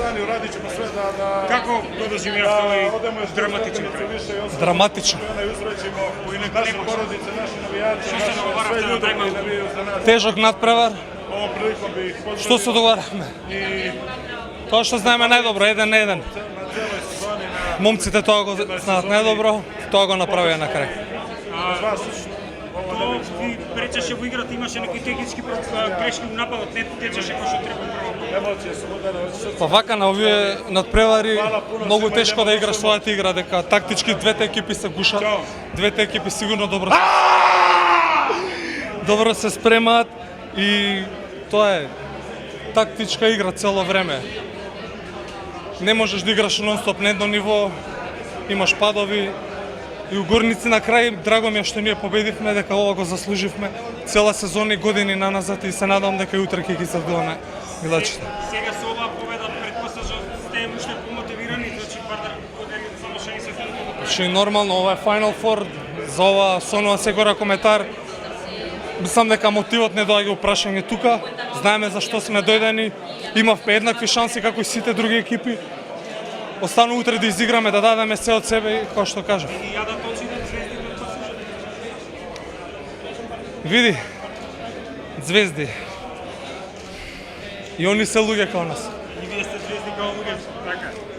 strani, uradit ćemo sve da... Kako го доживеавте овој драматичен крај? Драматично. Naše porodice, naši navijači, sve ljude koji navijaju za nas. Тежок надпревар. Ovom prilikom bih pozdravio Што се договараме? i Тоа што знаеме најдобро, 1-1. na celoj sezoni na Момците тоа го знаат најдобро, тоа го направија на крај. vas. Ovo ne Тоа bih ви пречеше во играта, имаше некои технички грешки у нападот, не течеше кој што треба прво. emocije su udarale u srce. Па вака на овие надпревари многу тешко да играш својата игра, дека тактички двете екипи се гушат. Двете екипи сигурно добро се спремаат и тоа е тактичка игра цело време. Не можеш да играш нон-стоп на едно ниво, имаш падови. И у Горници на крај, драго ми е што ние победивме, дека ова го заслуживме цела сезона и години наназад и се надам дека и утре ќе ги задоволиме милачите. Сега со оваа победа претпоставувам сте уште помотивирани, значи бар години завршени се следното. Значи нормално, ова е Final Four, за ова сонува секој коментар. Мислам дека мотивот не доаѓа прашање тука, знаеме зашто сме дојдени, имавме еднакви шанси како и сите други екипи. Остану утре да изиграме, да дадеме се од себе, како што кажав. И ја да точи да звездите послужат. Види, звезди. И они се луѓе као нас. И вие сте звезди као луѓе, така.